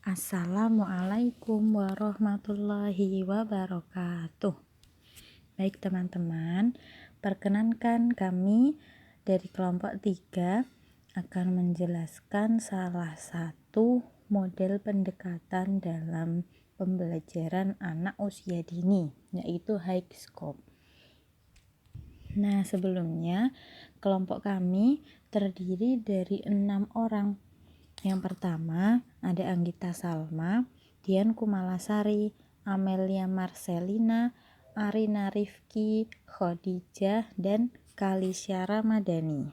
Assalamualaikum warahmatullahi wabarakatuh. Baik teman-teman, perkenankan kami dari kelompok 3 akan menjelaskan salah satu model pendekatan dalam pembelajaran anak usia dini, yaitu high scope. Nah, sebelumnya kelompok kami terdiri dari 6 orang. Yang pertama ada Anggita Salma, Dian Kumalasari, Amelia Marcelina, Arina Rifki, Khadijah, dan Kalisya Ramadhani.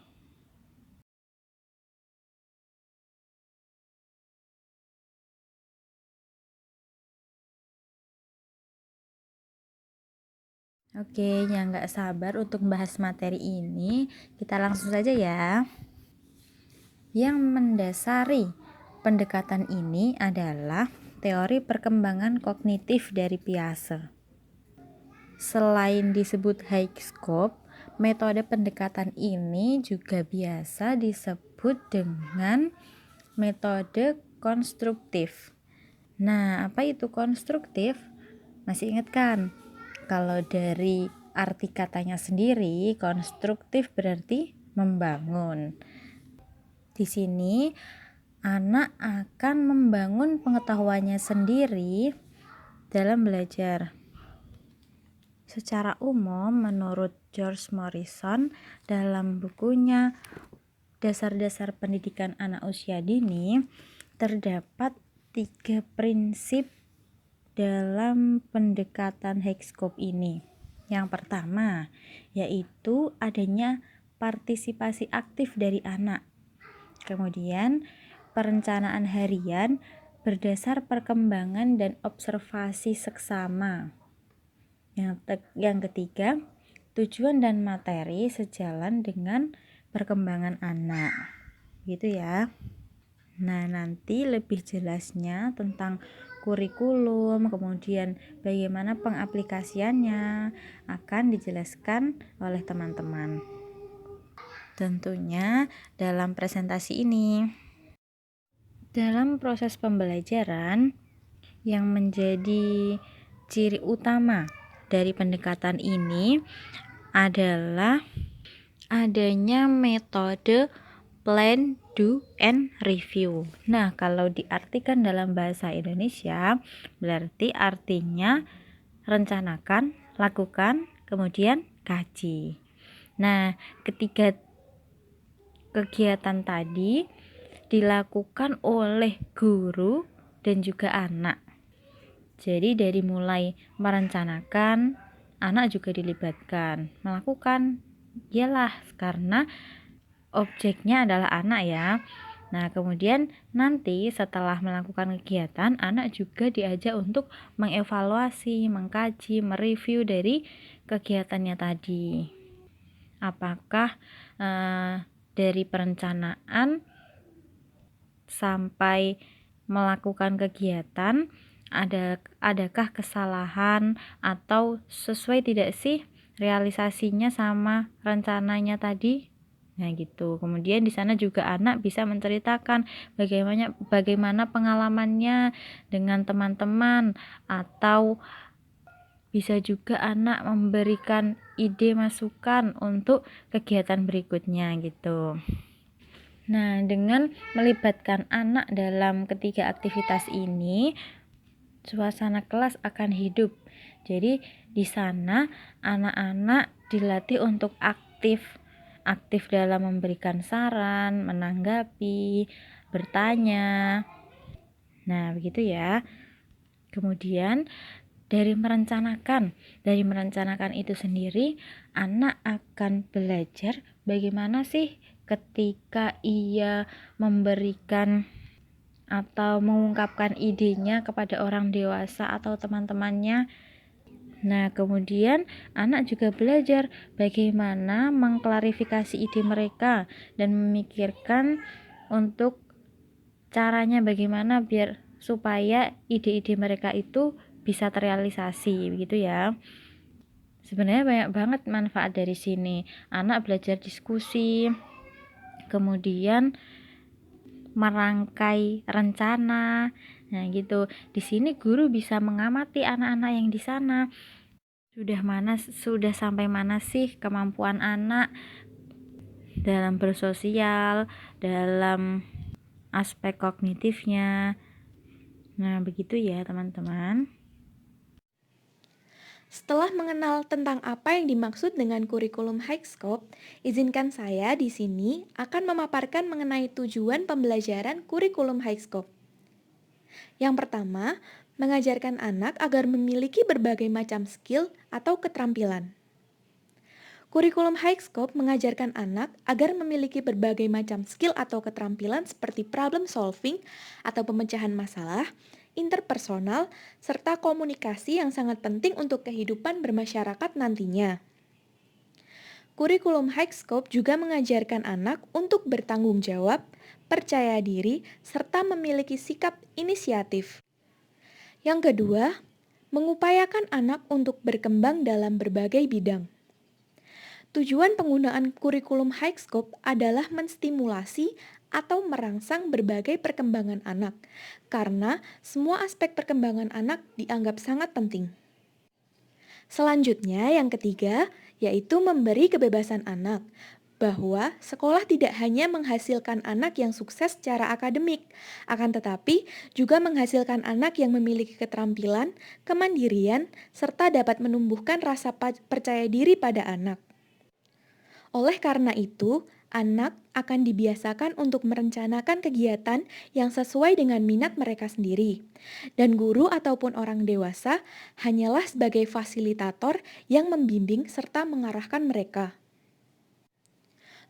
Oke, yang gak sabar untuk membahas materi ini, kita langsung saja ya. Yang mendasari pendekatan ini adalah teori perkembangan kognitif dari Piaget. Selain disebut high scope, metode pendekatan ini juga biasa disebut dengan metode konstruktif. Nah, apa itu konstruktif? Masih ingat kan? Kalau dari arti katanya sendiri, konstruktif berarti membangun. Di sini anak akan membangun pengetahuannya sendiri dalam belajar. Secara umum, menurut George Morrison dalam bukunya Dasar-Dasar Pendidikan Anak Usia Dini, terdapat 3 prinsip dalam pendekatan high scope ini. Yang pertama, yaitu adanya partisipasi aktif dari anak. Kemudian, perencanaan harian berdasar perkembangan dan observasi seksama. Yang ketiga, tujuan dan materi sejalan dengan perkembangan anak. Gitu ya. Nah, nanti lebih jelasnya tentang kurikulum, kemudian bagaimana pengaplikasiannya akan dijelaskan oleh teman-teman. Tentunya dalam presentasi ini. Dalam proses pembelajaran, yang menjadi ciri utama dari pendekatan ini adalah adanya metode plan, do, and review. Nah, kalau diartikan dalam bahasa Indonesia, berarti artinya rencanakan, lakukan, kemudian kaji. Nah, ketiga kegiatan tadi dilakukan oleh guru dan juga anak. Jadi dari mulai merencanakan, anak juga dilibatkan. Melakukan, iyalah karena objeknya adalah anak ya. Nah, kemudian nanti setelah melakukan kegiatan, anak juga diajak untuk mengevaluasi, mengkaji, mereview dari kegiatannya tadi. Apakah dari perencanaan sampai melakukan kegiatan adakah kesalahan atau sesuai tidak sih realisasinya sama rencananya tadi? Nah, gitu. Kemudian di sana juga anak bisa menceritakan bagaimana pengalamannya dengan teman-teman, atau bisa juga anak memberikan ide masukan untuk kegiatan berikutnya gitu. Nah, dengan melibatkan anak dalam ketiga aktivitas ini, suasana kelas akan hidup. Jadi di sana anak-anak dilatih untuk aktif dalam memberikan saran, menanggapi, bertanya. Nah, begitu ya. Kemudian dari merencanakan itu sendiri, anak akan belajar bagaimana sih ketika ia memberikan atau mengungkapkan idenya kepada orang dewasa atau teman-temannya. Nah, kemudian anak juga belajar bagaimana mengklarifikasi ide mereka dan memikirkan untuk caranya bagaimana biar supaya ide-ide mereka itu bisa terrealisasi, begitu ya. Sebenarnya banyak banget manfaat dari sini. Anak belajar diskusi, kemudian merangkai rencana. Nah, gitu. Di sini guru bisa mengamati anak-anak yang di sana. Sudah sampai mana sih kemampuan anak dalam bersosial, dalam aspek kognitifnya. Nah, begitu ya, teman-teman. Setelah mengenal tentang apa yang dimaksud dengan kurikulum High-Scope, izinkan saya di sini akan memaparkan mengenai tujuan pembelajaran kurikulum High-Scope. Yang pertama, mengajarkan anak agar memiliki berbagai macam skill atau keterampilan. Kurikulum High-Scope mengajarkan anak agar memiliki berbagai macam skill atau keterampilan seperti problem solving atau pemecahan masalah, interpersonal, serta komunikasi yang sangat penting untuk kehidupan bermasyarakat nantinya. Kurikulum High-Scope juga mengajarkan anak untuk bertanggung jawab, percaya diri, serta memiliki sikap inisiatif. Yang kedua, mengupayakan anak untuk berkembang dalam berbagai bidang. Tujuan penggunaan kurikulum High-Scope adalah menstimulasi atau merangsang berbagai perkembangan anak, karena semua aspek perkembangan anak dianggap sangat penting. Selanjutnya, yang ketiga, yaitu memberi kebebasan anak, bahwa sekolah tidak hanya menghasilkan anak yang sukses secara akademik, akan tetapi juga menghasilkan anak yang memiliki keterampilan, kemandirian, serta dapat menumbuhkan rasa percaya diri pada anak. Oleh karena itu, anak akan dibiasakan untuk merencanakan kegiatan yang sesuai dengan minat mereka sendiri. Dan guru ataupun orang dewasa hanyalah sebagai fasilitator yang membimbing serta mengarahkan mereka.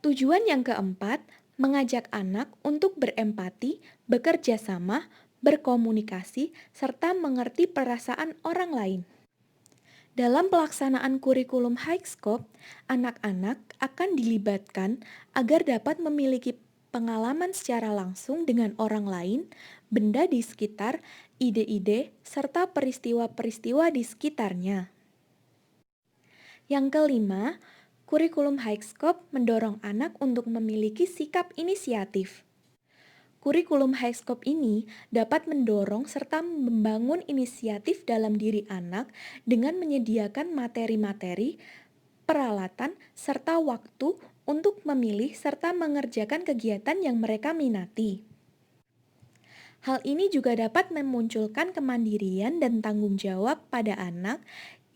Tujuan yang keempat, mengajak anak untuk berempati, bekerja sama, berkomunikasi, serta mengerti perasaan orang lain. Dalam pelaksanaan kurikulum High-Scope, anak-anak akan dilibatkan agar dapat memiliki pengalaman secara langsung dengan orang lain, benda di sekitar, ide-ide, serta peristiwa-peristiwa di sekitarnya. Yang kelima, kurikulum High-Scope mendorong anak untuk memiliki sikap inisiatif. Kurikulum High-Scope ini dapat mendorong serta membangun inisiatif dalam diri anak dengan menyediakan materi-materi, peralatan, serta waktu untuk memilih serta mengerjakan kegiatan yang mereka minati. Hal ini juga dapat memunculkan kemandirian dan tanggung jawab pada anak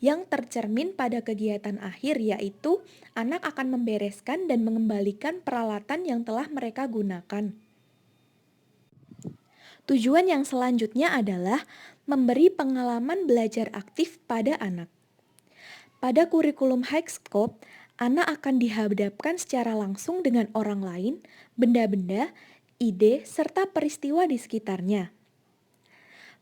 yang tercermin pada kegiatan akhir, yaitu anak akan membereskan dan mengembalikan peralatan yang telah mereka gunakan. Tujuan yang selanjutnya adalah memberi pengalaman belajar aktif pada anak. Pada kurikulum High-Scope, anak akan dihadapkan secara langsung dengan orang lain, benda-benda, ide, serta peristiwa di sekitarnya.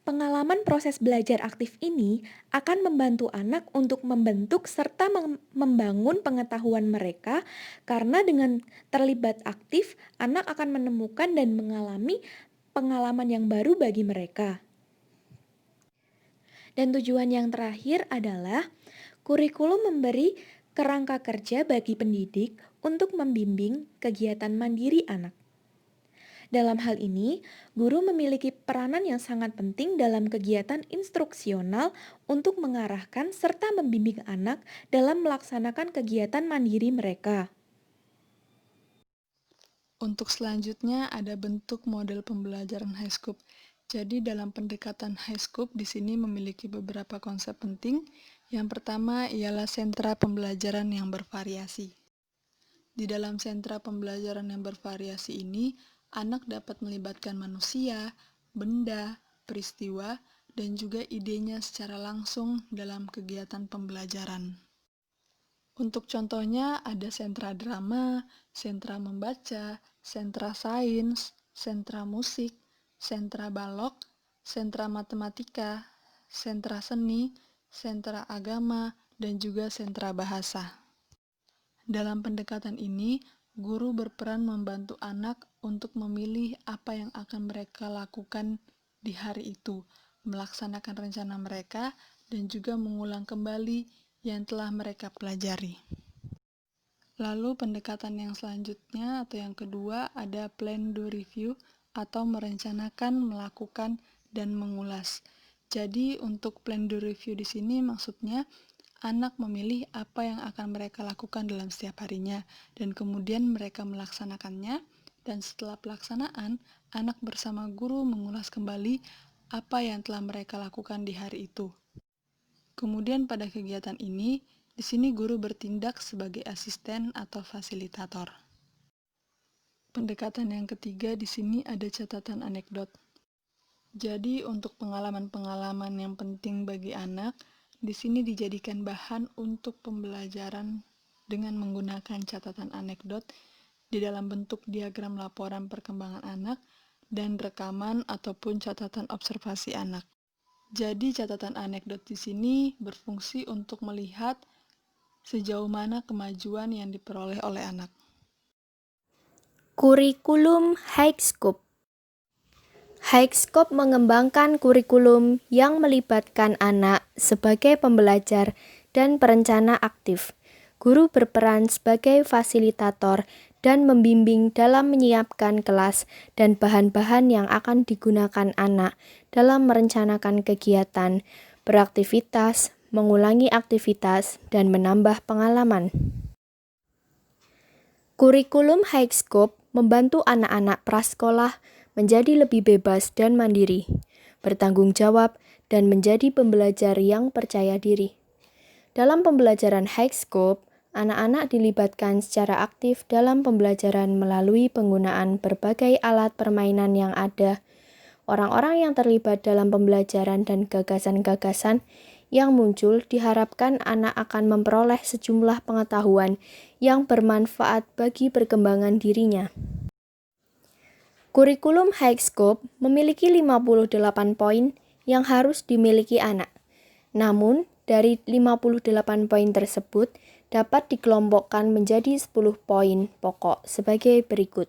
Pengalaman proses belajar aktif ini akan membantu anak untuk membentuk serta membangun pengetahuan mereka, karena dengan terlibat aktif, anak akan menemukan dan mengalami pengalaman yang baru bagi mereka. Dan tujuan yang terakhir adalah kurikulum memberi kerangka kerja bagi pendidik untuk membimbing kegiatan mandiri anak. Dalam hal ini, guru memiliki peranan yang sangat penting dalam kegiatan instruksional untuk mengarahkan serta membimbing anak dalam melaksanakan kegiatan mandiri mereka. Untuk selanjutnya ada bentuk model pembelajaran High-Scope. Jadi dalam pendekatan High-Scope di sini memiliki beberapa konsep penting. Yang pertama ialah sentra pembelajaran yang bervariasi. Di dalam sentra pembelajaran yang bervariasi ini, anak dapat melibatkan manusia, benda, peristiwa, dan juga idenya secara langsung dalam kegiatan pembelajaran. Untuk contohnya ada sentra drama, sentra membaca, sentra sains, sentra musik, sentra balok, sentra matematika, sentra seni, sentra agama, dan juga sentra bahasa. Dalam pendekatan ini, guru berperan membantu anak untuk memilih apa yang akan mereka lakukan di hari itu, melaksanakan rencana mereka, dan juga mengulang kembali yang telah mereka pelajari. Lalu pendekatan yang selanjutnya atau yang kedua ada plan do review atau merencanakan, melakukan, dan mengulas. Jadi untuk plan do review di sini maksudnya anak memilih apa yang akan mereka lakukan dalam setiap harinya dan kemudian mereka melaksanakannya, dan setelah pelaksanaan, anak bersama guru mengulas kembali apa yang telah mereka lakukan di hari itu. Kemudian pada kegiatan ini, di sini guru bertindak sebagai asisten atau fasilitator. Pendekatan yang ketiga di sini ada catatan anekdot. Jadi untuk pengalaman-pengalaman yang penting bagi anak, di sini dijadikan bahan untuk pembelajaran dengan menggunakan catatan anekdot di dalam bentuk diagram laporan perkembangan anak dan rekaman ataupun catatan observasi anak. Jadi catatan anekdot di sini berfungsi untuk melihat sejauh mana kemajuan yang diperoleh oleh anak. Kurikulum High-Scope. High-Scope mengembangkan kurikulum yang melibatkan anak sebagai pembelajar dan perencana aktif. Guru berperan sebagai fasilitator dan membimbing dalam menyiapkan kelas dan bahan-bahan yang akan digunakan anak dalam merencanakan kegiatan, beraktivitas, mengulangi aktivitas, dan menambah pengalaman. Kurikulum High-Scope membantu anak-anak prasekolah menjadi lebih bebas dan mandiri, bertanggung jawab, dan menjadi pembelajar yang percaya diri. Dalam pembelajaran High-Scope, anak-anak dilibatkan secara aktif dalam pembelajaran melalui penggunaan berbagai alat permainan yang ada. Orang-orang yang terlibat dalam pembelajaran dan gagasan-gagasan yang muncul diharapkan anak akan memperoleh sejumlah pengetahuan yang bermanfaat bagi perkembangan dirinya. Kurikulum High-Scope memiliki 58 poin yang harus dimiliki anak. Namun, dari 58 poin tersebut dapat dikelompokkan menjadi 10 poin pokok sebagai berikut.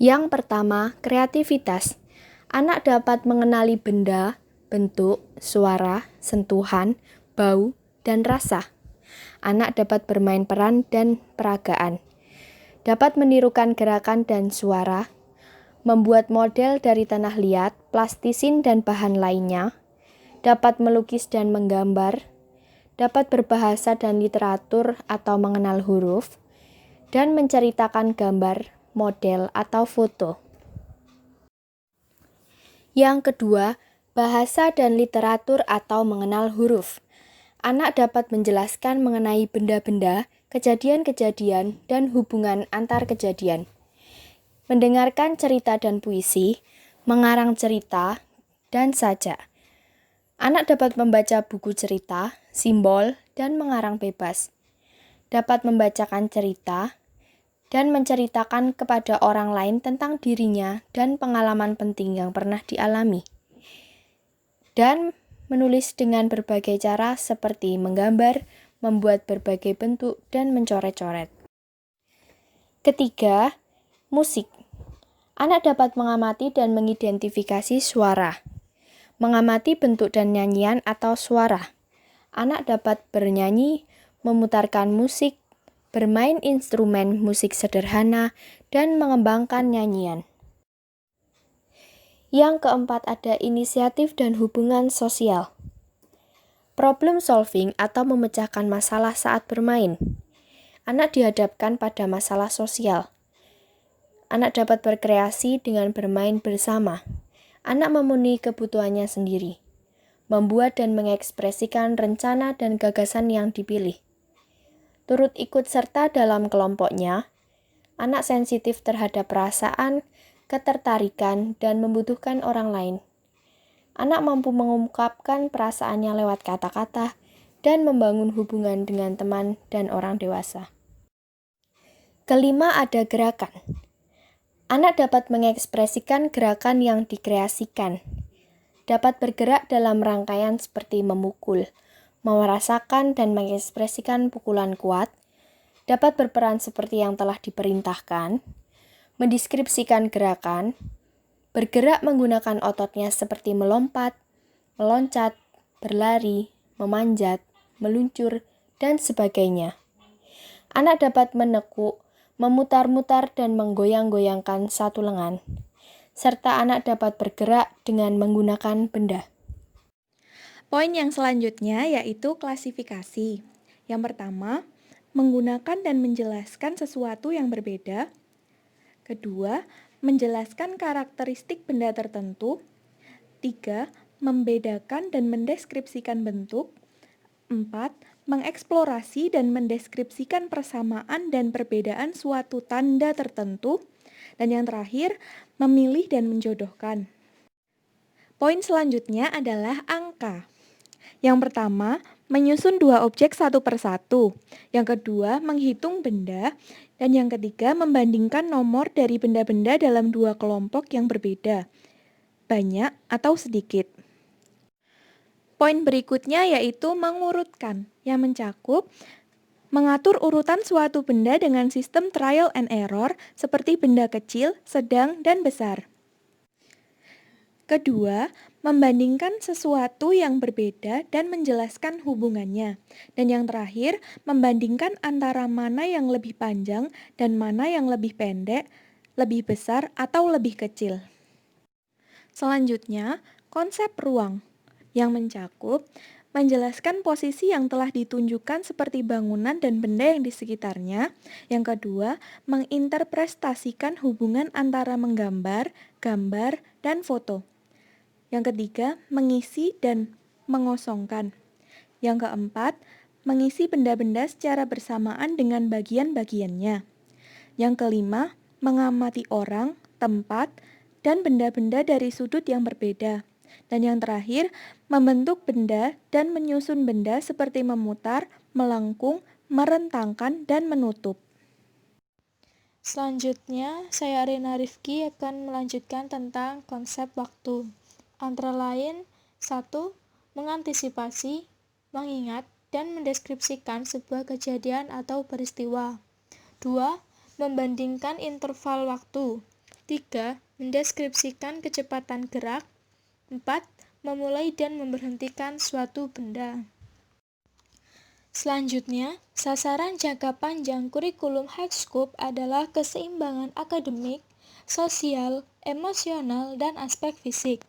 Yang pertama, kreativitas. Anak dapat mengenali benda, bentuk, suara, sentuhan, bau, dan rasa. Anak dapat bermain peran dan peragaan. Dapat menirukan gerakan dan suara, membuat model dari tanah liat, plastisin, dan bahan lainnya, dapat melukis dan menggambar, dapat berbahasa dan literatur atau mengenal huruf, dan menceritakan gambar, model, atau foto. Yang kedua, bahasa dan literatur atau mengenal huruf. Anak dapat menjelaskan mengenai benda-benda, kejadian-kejadian, dan hubungan antar kejadian. Mendengarkan cerita dan puisi, mengarang cerita, dan sajak. Anak dapat membaca buku cerita, simbol, dan mengarang bebas. Dapat membacakan cerita, dan menceritakan kepada orang lain tentang dirinya dan pengalaman penting yang pernah dialami. Dan menulis dengan berbagai cara seperti menggambar, membuat berbagai bentuk, dan mencoret-coret. Ketiga, musik. Anak dapat mengamati dan mengidentifikasi suara, mengamati bentuk dan nyanyian atau suara. Anak dapat bernyanyi, memutarkan musik, bermain instrumen musik sederhana, dan mengembangkan nyanyian. Yang keempat ada inisiatif dan hubungan sosial. Problem solving atau memecahkan masalah saat bermain. Anak dihadapkan pada masalah sosial. Anak dapat berkreasi dengan bermain bersama. Anak memenuhi kebutuhannya sendiri. Membuat dan mengekspresikan rencana dan gagasan yang dipilih. Turut ikut serta dalam kelompoknya. Anak sensitif terhadap perasaan, ketertarikan, dan membutuhkan orang lain. Anak mampu mengungkapkan perasaannya lewat kata-kata dan membangun hubungan dengan teman dan orang dewasa. Kelima ada gerakan. Anak dapat mengekspresikan gerakan yang dikreasikan. Dapat bergerak dalam rangkaian seperti memukul, merasakan dan mengekspresikan pukulan kuat. Dapat berperan seperti yang telah diperintahkan. Mendeskripsikan gerakan. Bergerak menggunakan ototnya seperti melompat, meloncat, berlari, memanjat, meluncur, dan sebagainya. Anak dapat menekuk, memutar-mutar dan menggoyang-goyangkan satu lengan, serta anak dapat bergerak dengan menggunakan benda. Poin yang selanjutnya yaitu klasifikasi. Yang pertama, menggunakan dan menjelaskan sesuatu yang berbeda. Kedua, menjelaskan karakteristik benda tertentu. 3. Membedakan dan mendeskripsikan bentuk. 4. Mengeksplorasi dan mendeskripsikan persamaan dan perbedaan suatu tanda tertentu. Dan yang terakhir, memilih dan menjodohkan. Poin selanjutnya adalah angka. Yang pertama, menyusun dua objek satu per satu. Yang kedua, menghitung benda. Dan yang ketiga, membandingkan nomor dari benda-benda dalam dua kelompok yang berbeda, banyak atau sedikit. Poin berikutnya yaitu mengurutkan, yang mencakup mengatur urutan suatu benda dengan sistem trial and error seperti benda kecil, sedang, dan besar. Kedua, membandingkan sesuatu yang berbeda dan menjelaskan hubungannya. Dan yang terakhir, membandingkan antara mana yang lebih panjang dan mana yang lebih pendek, lebih besar, atau lebih kecil. Selanjutnya, konsep ruang yang mencakup menjelaskan posisi yang telah ditunjukkan seperti bangunan dan benda yang di sekitarnya. Yang kedua, menginterpretasikan hubungan antara menggambar, gambar, dan foto. Yang ketiga, mengisi dan mengosongkan. Yang keempat, mengisi benda-benda secara bersamaan dengan bagian-bagiannya. Yang kelima, mengamati orang, tempat, dan benda-benda dari sudut yang berbeda. Dan yang terakhir, membentuk benda dan menyusun benda seperti memutar, melengkung, merentangkan, dan menutup. Selanjutnya, saya Arina Rifki akan melanjutkan tentang konsep waktu. Antara lain, 1. Mengantisipasi, mengingat, dan mendeskripsikan sebuah kejadian atau peristiwa. 2. Membandingkan interval waktu. 3. Mendeskripsikan kecepatan gerak. 4. Memulai dan memberhentikan suatu benda. Selanjutnya, sasaran jangka panjang kurikulum Highscope adalah keseimbangan akademik, sosial, emosional, dan aspek fisik.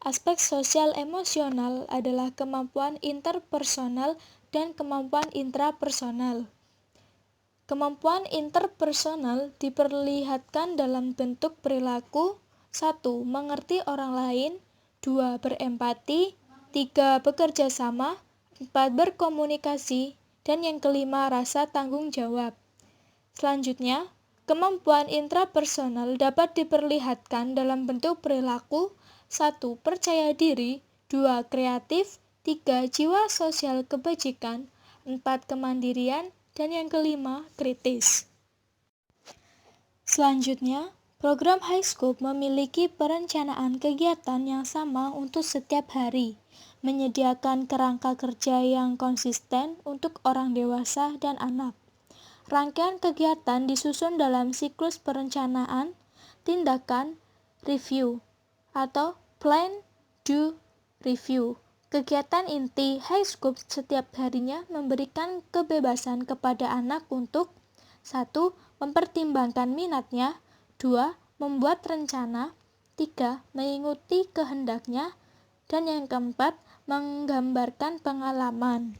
Aspek sosial emosional adalah kemampuan interpersonal dan kemampuan intrapersonal. Kemampuan interpersonal diperlihatkan dalam bentuk perilaku. 1. Mengerti orang lain. 2. Berempati. 3. Bekerja sama. 4. Berkomunikasi. Dan yang kelima, rasa tanggung jawab. Selanjutnya, kemampuan intrapersonal dapat diperlihatkan dalam bentuk perilaku. 1. Percaya diri. 2. Kreatif. 3. Jiwa sosial kebajikan. 4. Kemandirian. Dan yang kelima, kritis. Selanjutnya, program Highscope memiliki perencanaan kegiatan yang sama untuk setiap hari, menyediakan kerangka kerja yang konsisten untuk orang dewasa dan anak. Rangkaian kegiatan disusun dalam siklus perencanaan, tindakan, review, atau plan, do, review. Kegiatan inti Highscope setiap harinya memberikan kebebasan kepada anak untuk 1. Mempertimbangkan minatnya. 2. Membuat rencana. 3. Mengikuti kehendaknya. Dan yang keempat, menggambarkan pengalaman.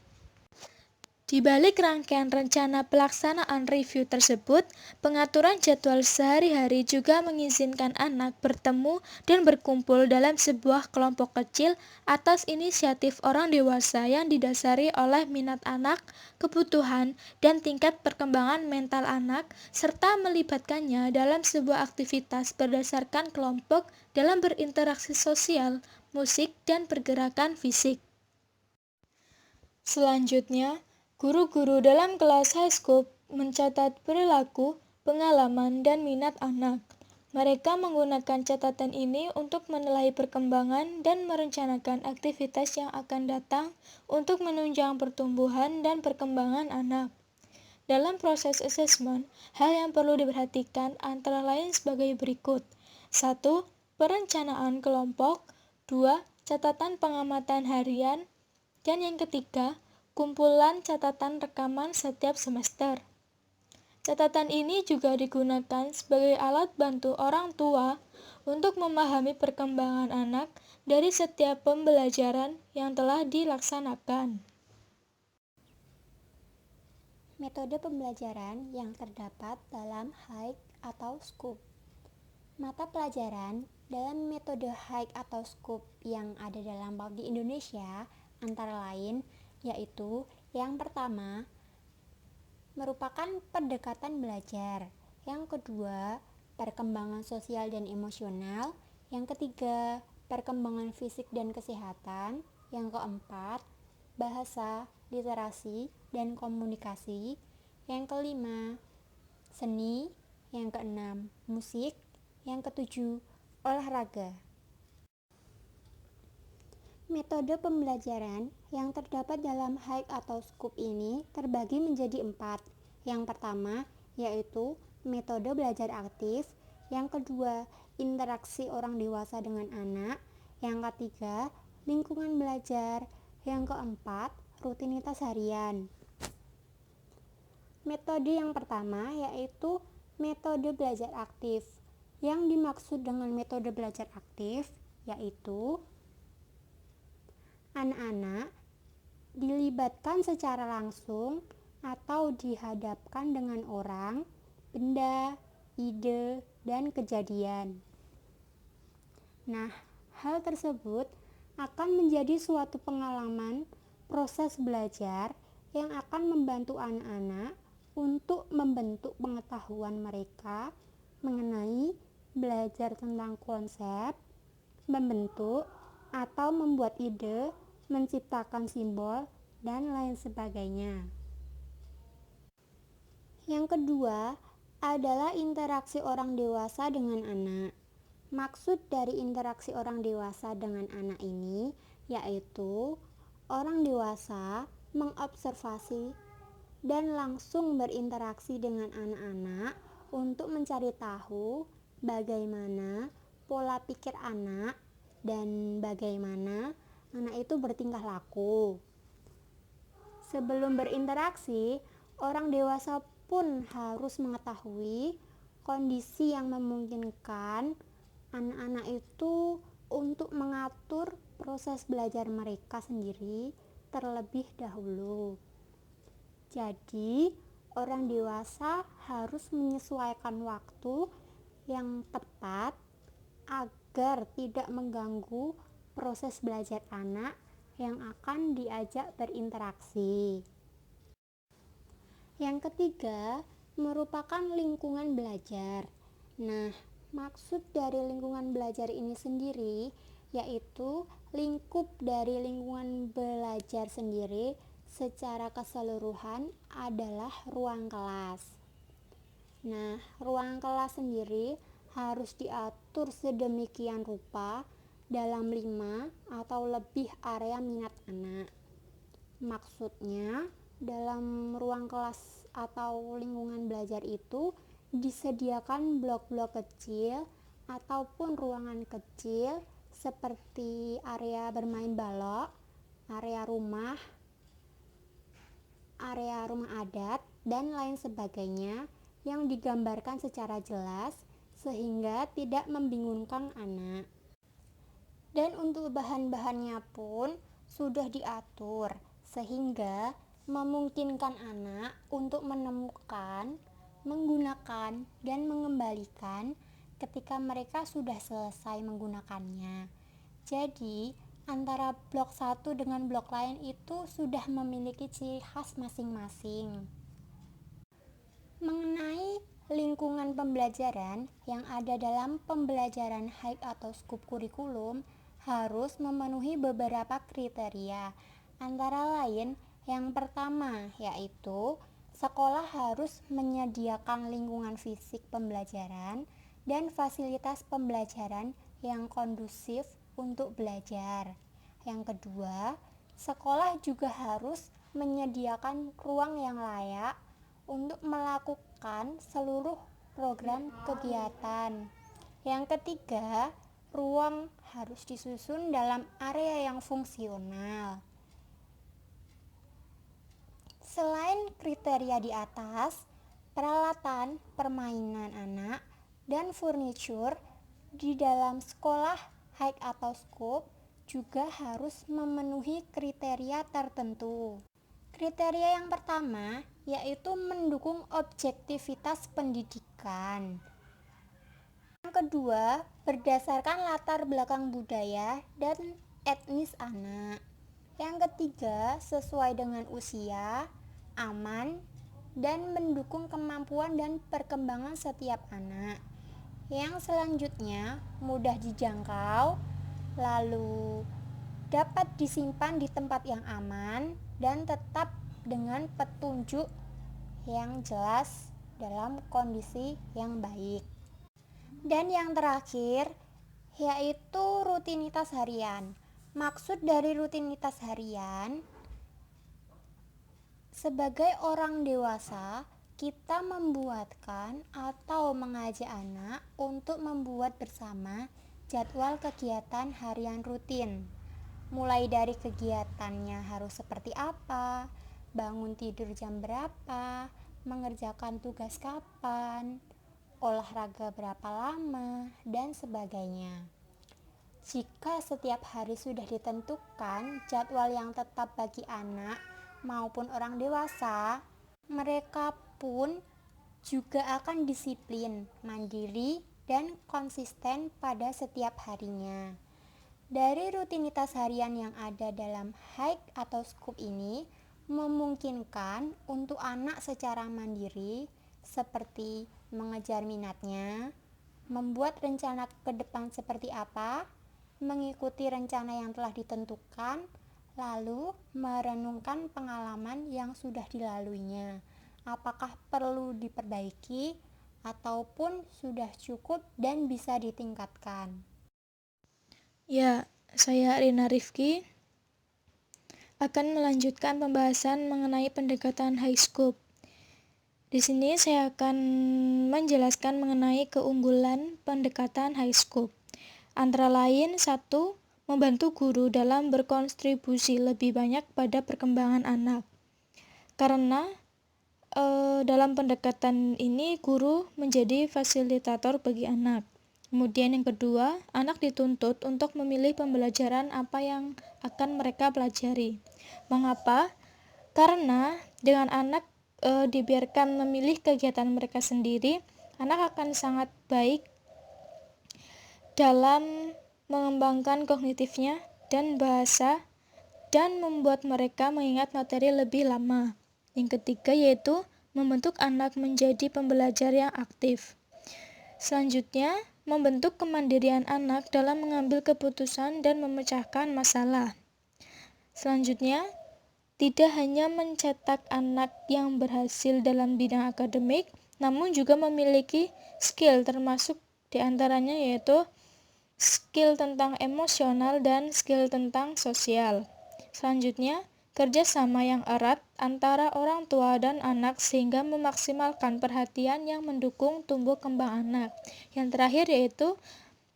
Di balik rangkaian rencana pelaksanaan review tersebut, pengaturan jadwal sehari-hari juga mengizinkan anak bertemu dan berkumpul dalam sebuah kelompok kecil atas inisiatif orang dewasa yang didasari oleh minat anak, kebutuhan, dan tingkat perkembangan mental anak, serta melibatkannya dalam sebuah aktivitas berdasarkan kelompok dalam berinteraksi sosial, musik, dan pergerakan fisik. Selanjutnya, guru-guru dalam kelas Highscope mencatat perilaku, pengalaman, dan minat anak. Mereka menggunakan catatan ini untuk menilai perkembangan dan merencanakan aktivitas yang akan datang untuk menunjang pertumbuhan dan perkembangan anak. Dalam proses asesmen, hal yang perlu diperhatikan antara lain sebagai berikut. 1. Perencanaan kelompok. 2. Catatan pengamatan harian. Dan yang ketiga, kumpulan catatan rekaman setiap semester. Catatan ini juga digunakan sebagai alat bantu orang tua untuk memahami perkembangan anak dari setiap pembelajaran yang telah dilaksanakan. Metode pembelajaran yang terdapat dalam hike atau scoop. Mata pelajaran dalam metode hike atau scoop yang ada dalam PAUD di Indonesia antara lain yaitu yang pertama merupakan pendekatan belajar, yang kedua perkembangan sosial dan emosional, yang ketiga perkembangan fisik dan kesehatan, yang keempat bahasa, literasi, dan komunikasi, yang kelima seni, yang keenam musik, yang ketujuh olahraga. Metode pembelajaran yang terdapat dalam hike atau scoop ini terbagi menjadi 4. Yang pertama yaitu metode belajar aktif, yang kedua interaksi orang dewasa dengan anak, yang ketiga lingkungan belajar, yang keempat rutinitas harian. Metode yang pertama yaitu metode belajar aktif. Yang dimaksud dengan metode belajar aktif yaitu anak-anak dilibatkan secara langsung atau dihadapkan dengan orang, benda, ide, dan kejadian. Nah, hal tersebut akan menjadi suatu pengalaman proses belajar yang akan membantu anak-anak untuk membentuk pengetahuan mereka mengenai belajar tentang konsep, membentuk atau membuat ide, menciptakan simbol, dan lain sebagainya. Yang kedua adalah interaksi orang dewasa dengan anak. Maksud dari interaksi orang dewasa dengan anak ini yaitu orang dewasa mengobservasi dan langsung berinteraksi dengan anak-anak untuk mencari tahu bagaimana pola pikir anak dan bagaimana anak itu bertingkah laku. Sebelum berinteraksi, orang dewasa pun harus mengetahui kondisi yang memungkinkan anak-anak itu untuk mengatur proses belajar mereka sendiri terlebih dahulu. Jadi, orang dewasa harus menyesuaikan waktu yang tepat agar tidak mengganggu proses belajar anak yang akan diajak berinteraksi. Yang ketiga merupakan lingkungan belajar. Nah, maksud dari lingkungan belajar ini sendiri yaitu lingkup dari lingkungan belajar sendiri secara keseluruhan adalah ruang kelas. Nah, ruang kelas sendiri harus diatur sedemikian rupa dalam 5 atau lebih area minat anak. Maksudnya, dalam ruang kelas atau lingkungan belajar itu disediakan blok-blok kecil ataupun ruangan kecil seperti area bermain balok, area rumah adat, dan lain sebagainya yang digambarkan secara jelas sehingga tidak membingungkan anak. Dan untuk bahan-bahannya pun sudah diatur sehingga memungkinkan anak untuk menemukan, menggunakan, dan mengembalikan ketika mereka sudah selesai menggunakannya. Jadi, antara blok satu dengan blok lain itu sudah memiliki ciri khas masing-masing. Mengenai lingkungan pembelajaran yang ada dalam pembelajaran hike atau scoop kurikulum harus memenuhi beberapa kriteria. Antara lain, yang pertama yaitu sekolah harus menyediakan lingkungan fisik pembelajaran dan fasilitas pembelajaran yang kondusif untuk belajar. Yang kedua, sekolah juga harus menyediakan ruang yang layak untuk melakukan seluruh program kegiatan. Yang ketiga, ruang harus disusun dalam area yang fungsional. Selain kriteria di atas, peralatan permainan anak, dan furniture di dalam sekolah hike atau scoop juga harus memenuhi kriteria tertentu. Kriteria yang pertama yaitu mendukung objektivitas pendidikan. Yang kedua, berdasarkan latar belakang budaya dan etnis anak. Yang ketiga, sesuai dengan usia, aman, dan mendukung kemampuan dan perkembangan setiap anak. Yang selanjutnya, mudah dijangkau, lalu dapat disimpan di tempat yang aman dan tetap dengan petunjuk yang jelas dalam kondisi yang baik. Dan yang terakhir yaitu rutinitas harian. Maksud dari rutinitas harian, sebagai orang dewasa, kita membuatkan atau mengajak anak untuk membuat bersama jadwal kegiatan harian rutin. Mulai dari kegiatannya harus seperti apa, bangun tidur jam berapa, mengerjakan tugas kapan, olahraga berapa lama, dan sebagainya. Jika setiap hari sudah ditentukan jadwal yang tetap bagi anak maupun orang dewasa, mereka pun juga akan disiplin, mandiri, dan konsisten pada setiap harinya. Dari rutinitas harian yang ada dalam hike atau scoop ini memungkinkan untuk anak secara mandiri seperti mengejar minatnya, membuat rencana ke depan seperti apa, mengikuti rencana yang telah ditentukan, lalu merenungkan pengalaman yang sudah dilaluinya. Apakah perlu diperbaiki ataupun sudah cukup dan bisa ditingkatkan. Ya, saya Rina Rifki akan melanjutkan pembahasan mengenai pendekatan high scope. Di sini saya akan menjelaskan mengenai keunggulan pendekatan high scope. Antara lain, 1. Membantu guru dalam berkontribusi lebih banyak pada perkembangan anak. Karena dalam pendekatan ini guru menjadi fasilitator bagi anak. Kemudian yang kedua, anak dituntut untuk memilih pembelajaran apa yang akan mereka pelajari. Mengapa? Karena dengan anak dibiarkan memilih kegiatan mereka sendiri, anak akan sangat baik dalam mengembangkan kognitifnya dan bahasa dan membuat mereka mengingat materi lebih lama. Yang ketiga yaitu membentuk anak menjadi pembelajar yang aktif. Selanjutnya, membentuk kemandirian anak dalam mengambil keputusan dan memecahkan masalah. Selanjutnya, tidak hanya mencetak anak yang berhasil dalam bidang akademik, namun juga memiliki skill termasuk diantaranya yaitu skill tentang emosional dan skill tentang sosial. Selanjutnya, kerjasama yang erat antara orang tua dan anak sehingga memaksimalkan perhatian yang mendukung tumbuh kembang anak. Yang terakhir yaitu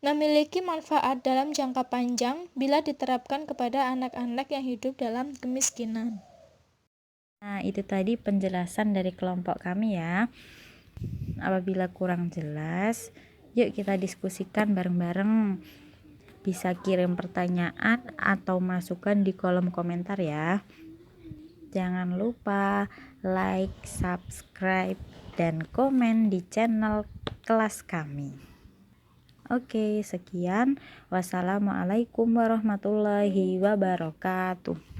memiliki manfaat dalam jangka panjang bila diterapkan kepada anak-anak yang hidup dalam kemiskinan. Nah, itu tadi penjelasan dari kelompok kami ya. Apabila kurang jelas, yuk kita diskusikan bareng-bareng. Bisa kirim pertanyaan atau masukan di kolom komentar ya. Jangan lupa like, subscribe, dan komen di channel kelas kami. Oke, sekian. Wassalamualaikum warahmatullahi wabarakatuh.